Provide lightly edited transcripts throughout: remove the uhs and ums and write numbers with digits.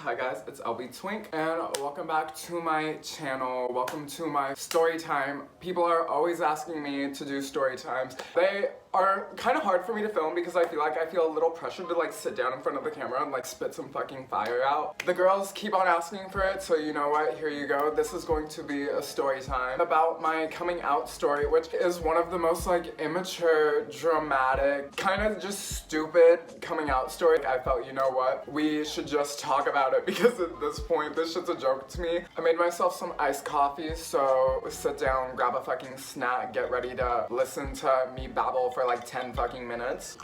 Hi guys, it's LBtwink and welcome back to my channel. Welcome to my story time. People are always asking me to do story times. They are kind of hard for me to film because I feel a little pressured to like sit down in front of the camera and like spit some fucking fire out. The girls keep on asking for it, so you know what, here you go. This is going to be a story time about my coming out story, which is one of the most like immature, dramatic, kind of just stupid coming out story. I felt, you know what, we should just talk about it because at this point, this shit's a joke to me. I made myself some iced coffee, so sit down, grab a fucking snack, get ready to listen to me babble for like 10 fucking minutes.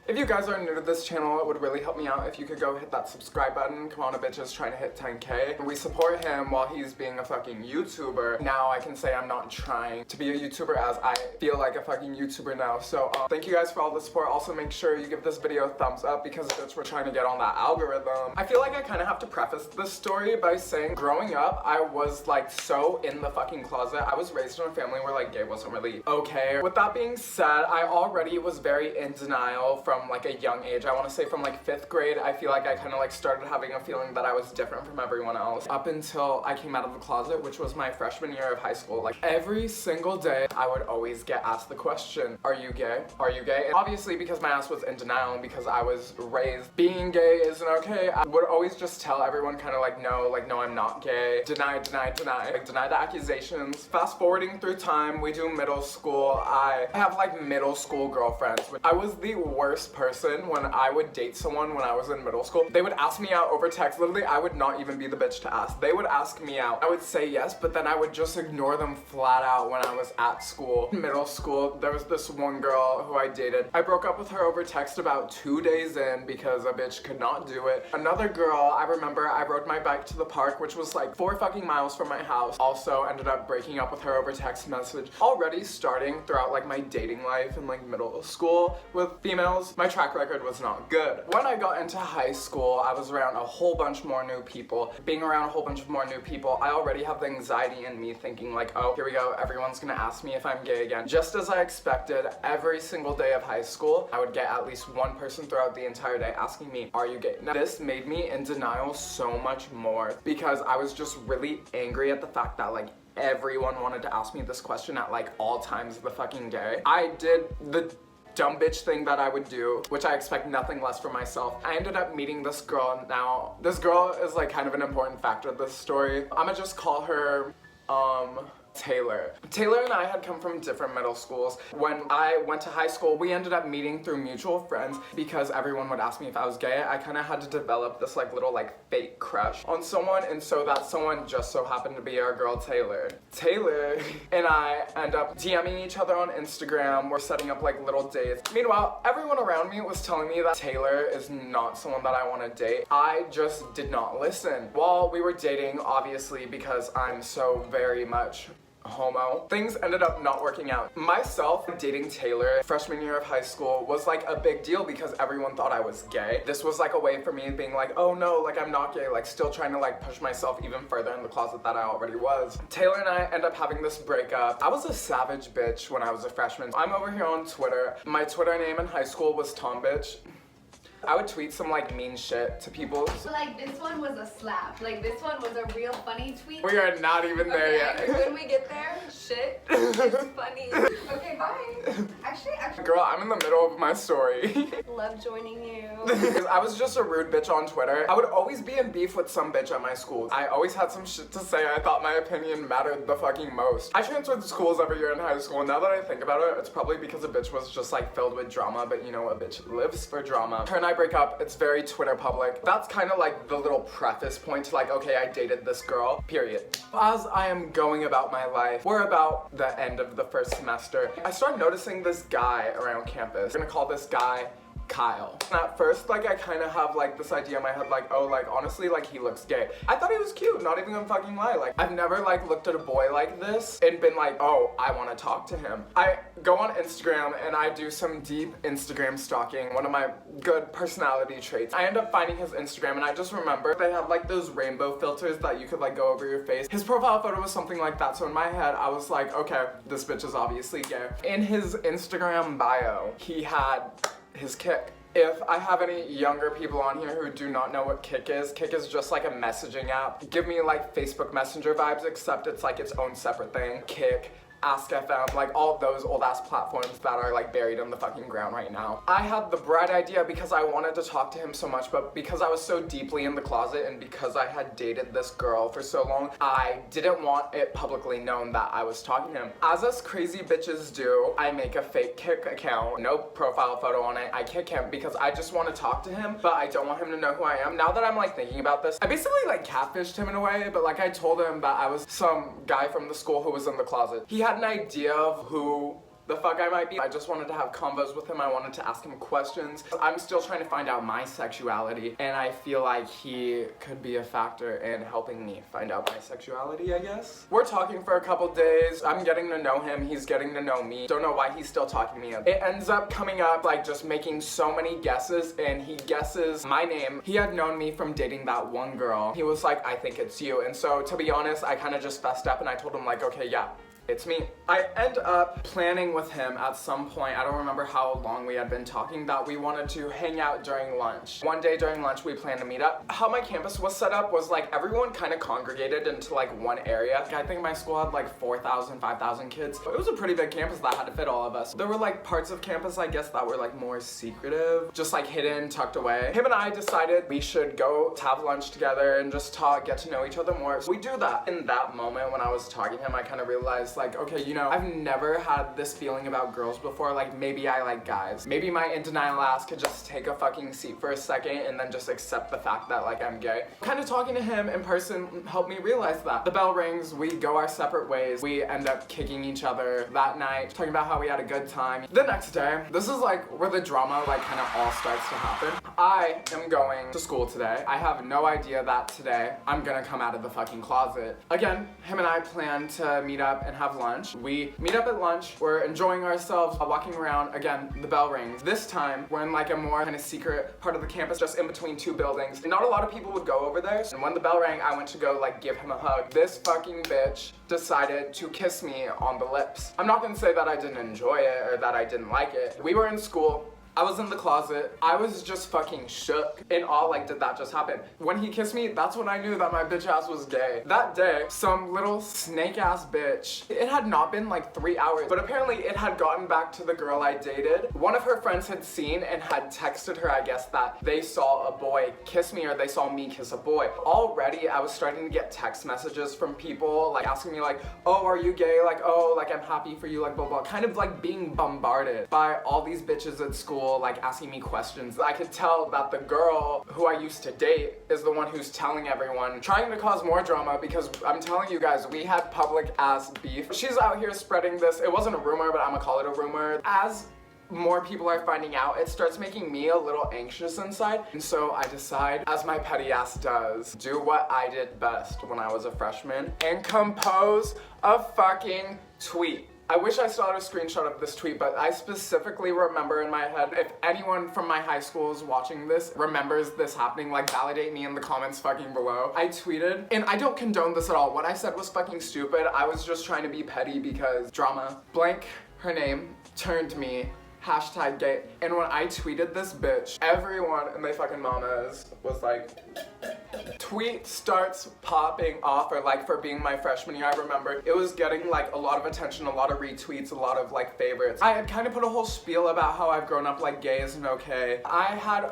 If you guys are new to this channel, it would really help me out if you could go hit that subscribe button. Come on, a bitch is trying to hit 10K. We support him while he's being a fucking YouTuber. Now I can say I'm not trying to be a YouTuber as I feel like a fucking YouTuber now. So thank you guys for all the support. Also make sure you give this video a thumbs up because bitch, we're trying to get on that algorithm. I feel like I kind of have to preface this story by saying growing up, I was like so in the fucking closet. I was raised in a family where like gay wasn't really okay. With that being said, I already was very in denial from like a young age. I want to say from like 5th grade, I feel like I kind of like started having a feeling that I was different from everyone else up until I came out of the closet, which was my freshman year of high school. Like every single day, I would always get asked the question, are you gay? Are you gay? And obviously because my ass was in denial and because I was raised being gay isn't okay, I would always just tell everyone kind of like, no, I'm not gay. Deny, deny, deny. Like deny the accusations. Fast forwarding through time, we do middle school. I have like middle school girlfriends. I was the worst person when I would date someone when I was in middle school. They would ask me out over text. Literally, I would not even be the bitch to ask. They would ask me out. I would say yes, but then I would just ignore them flat out when I was at school. In middle school, there was this one girl who I dated. I broke up with her over text about 2 days in because a bitch could not do it. Another girl, I remember I rode my bike to the park, which was like 4 fucking miles from my house. Also ended up breaking up with her over text message. Already starting throughout like my dating life in like middle school with females, my track record was not good. When I got into high school, I was around a whole bunch more new people. Being around a whole bunch of more new people, I already have the anxiety in me thinking like, oh, here we go, everyone's gonna ask me if I'm gay again. Just as I expected, every single day of high school, I would get at least one person throughout the entire day asking me, are you gay? Now, this made me in denial so much more because I was just really angry at the fact that like everyone wanted to ask me this question at like all times of the fucking day. I did the dumb bitch thing that I would do, which I expect nothing less from myself. I ended up meeting this girl. Now, this girl is like kind of an important factor of this story. I'ma just call her, Taylor. Taylor and I had come from different middle schools. When I went to high school, we ended up meeting through mutual friends because everyone would ask me if I was gay. I kind of had to develop this like little like fake crush on someone, and so that someone just so happened to be our girl Taylor. Taylor and I end up DMing each other on Instagram. We're setting up like little dates. Meanwhile, everyone around me was telling me that Taylor is not someone that I want to date. I just did not listen. While we were dating, obviously because I'm so very much homo, things ended up not working out. Myself dating Taylor freshman year of high school was like a big deal because everyone thought I was gay. This was like a way for me being like, oh no, like I'm not gay, like still trying to like push myself even further in the closet that I already was. Taylor and I end up having this breakup. I was a savage bitch when I was a freshman. I'm over here on Twitter. My Twitter name in high school was Tombitch. I would tweet some like mean shit to people. Like this one was a slap. Like this one was a real funny tweet. We are not even there yet. When we get there, shit, it's funny. Okay, bye. Actually. Girl, I'm in the middle of my story. Love joining you. I was just a rude bitch on Twitter. I would always be in beef with some bitch at my school. I always had some shit to say. I thought my opinion mattered the fucking most. I transferred schools every year in high school. Now that I think about it, it's probably because a bitch was just like filled with drama, but you know what, bitch lives for drama. Her and I break up, it's very Twitter public. That's kind of like the little preface point to like, okay, I dated this girl, period. As I am going about my life, we're about the end of the first semester. I start noticing this guy around campus. I'm gonna call this guy Kyle. And at first, like, I kind of have like this idea in my head, like, oh, like honestly, like he looks gay. I thought he was cute, not even gonna fucking lie. Like, I've never like looked at a boy like this and been like, oh, I want to talk to him. I go on Instagram and I do some deep Instagram stalking, one of my good personality traits. I end up finding his Instagram and I just remember they had like those rainbow filters that you could like go over your face. His profile photo was something like that, so in my head I was like, okay, this bitch is obviously gay. In his Instagram bio, he had his kick. If I have any younger people on here who do not know what Kik is just like a messaging app. Give me like Facebook Messenger vibes, except it's like its own separate thing. Kik, Ask FM, like all those old ass platforms that are like buried in the fucking ground right now. I had the bright idea because I wanted to talk to him so much, but because I was so deeply in the closet and because I had dated this girl for so long, I didn't want it publicly known that I was talking to him. As us crazy bitches do, I make a fake Kik account, no profile photo on it. I kick him because I just want to talk to him, but I don't want him to know who I am. Now that I'm like thinking about this, I basically like catfished him in a way, but like I told him that I was some guy from the school who was in the closet. He had an idea of who the fuck I might be. I just wanted to have convos with him. I wanted to ask him questions. I'm still trying to find out my sexuality, and I feel like he could be a factor in helping me find out my sexuality, I guess. We're talking for a couple days. I'm getting to know him. He's getting to know me. Don't know why he's still talking to me. It ends up coming up like just making so many guesses, and he guesses my name. He had known me from dating that one girl. He was like, I think it's you. And so to be honest, I kind of just fessed up and I told him like, okay, yeah, it's me. I end up planning with him at some point, I don't remember how long we had been talking, that we wanted to hang out during lunch. One day during lunch we planned to meet up. How my campus was set up was like everyone kind of congregated into like one area. I think my school had like 4,000, 5,000 kids. It was a pretty big campus that had to fit all of us. There were like parts of campus I guess that were like more secretive, just like hidden, tucked away. Him and I decided we should go to have lunch together and just talk, get to know each other more. So we do that. In that moment when I was talking to him, I kind of realized like, okay, you know, I've never had this feeling about girls before. Like maybe I like guys. Maybe my in denial ass could just take a fucking seat for a second and then just accept the fact that like I'm gay. Kind of talking to him in person helped me realize that. The bell rings, we go our separate ways. We end up kicking each other that night, talking about how we had a good time. The next day, this is like where the drama like kind of all starts to happen. I am going to school today. I have no idea that today I'm gonna come out of the fucking closet. Again, him and I plan to meet up and have lunch. We meet up at lunch, we're enjoying ourselves, walking around. Again, the bell rings. This time, we're in like a more kind of secret part of the campus, just in between two buildings. Not a lot of people would go over there, and when the bell rang, I went to go like give him a hug. This fucking bitch decided to kiss me on the lips. I'm not gonna say that I didn't enjoy it or that I didn't like it. We were in school. I was in the closet. I was just fucking shook. In awe, like, did that just happen? When he kissed me, that's when I knew that my bitch ass was gay. That day, some little snake ass bitch, it had not been like 3 hours, but apparently it had gotten back to the girl I dated. One of her friends had seen and had texted her, I guess, that they saw a boy kiss me or they saw me kiss a boy. Already, I was starting to get text messages from people, like, asking me like, oh, are you gay? Like, oh, like, I'm happy for you, like, blah, blah. Kind of like being bombarded by all these bitches at school, like asking me questions. I could tell that the girl who I used to date is the one who's telling everyone, trying to cause more drama, because I'm telling you guys, we had public ass beef. She's out here spreading this. It wasn't a rumor, but I'm gonna call it a rumor. As more people are finding out, it starts making me a little anxious inside. And so I decide, as my petty ass does, do what I did best when I was a freshman and compose a fucking tweet. I wish I still had a screenshot of this tweet, but I specifically remember in my head, if anyone from my high school is watching this, remembers this happening, like validate me in the comments fucking below. I tweeted, and I don't condone this at all. What I said was fucking stupid. I was just trying to be petty because drama. Blank, her name, turned me, #gay. And when I tweeted this bitch, everyone and they fucking mamas was like, tweet starts popping off, or like for being my freshman year, I remember it was getting like a lot of attention, a lot of retweets, a lot of like favorites. I had kind of put a whole spiel about how I've grown up like gay isn't okay. I had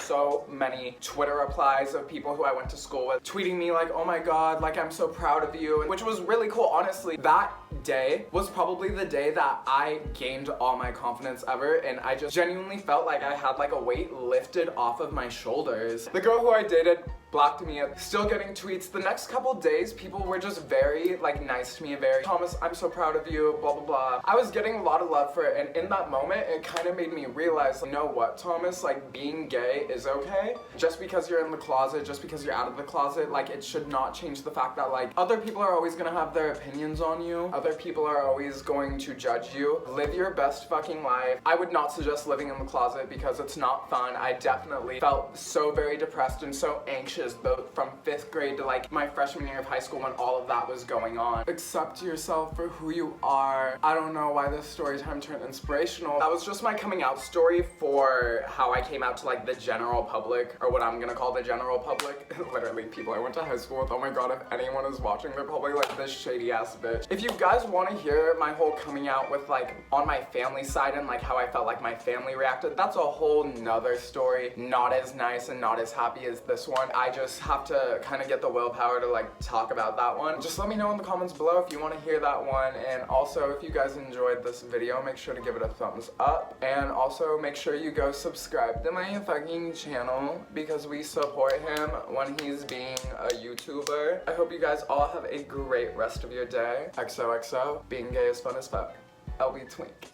so many Twitter replies of people who I went to school with tweeting me like, oh my god, like I'm so proud of you, which was really cool. Honestly, that day was probably the day that I gained all my confidence ever, and I just genuinely felt like I had like a weight lifted off of my shoulders. The girl who I dated blocked me up, still getting tweets. The next couple days, people were just very like nice to me, very, Thomas, I'm so proud of you, blah blah blah. I was getting a lot of love for it, and in that moment, it kind of made me realize, you know what, Thomas, like being gay is okay. Just because you're in the closet, just because you're out of the closet, like it should not change the fact that like other people are always gonna have their opinions on you. Other people are always going to judge you. Live your best fucking life. I would not suggest living in the closet because it's not fun. I definitely felt so very depressed and so anxious speeches, both from 5th grade to like my freshman year of high school when all of that was going on. Accept yourself for who you are. I don't know why this story time turned inspirational. That was just my coming out story for how I came out to like the general public, or what I'm gonna call the general public. Literally people I went to high school with. Oh my god, if anyone is watching, they're probably like, this shady ass bitch. If you guys want to hear my whole coming out with like on my family side and like how I felt like my family reacted, that's a whole nother story. Not as nice and not as happy as this one. I just have to kind of get the willpower to like talk about that one. Just let me know in the comments below if you want to hear that one. And also, if you guys enjoyed this video, make sure to give it a thumbs up. And also make sure you go subscribe to my fucking channel because we support him when he's being a YouTuber. I hope you guys all have a great rest of your day. XOXO, being gay is fun as fuck. LBtwink.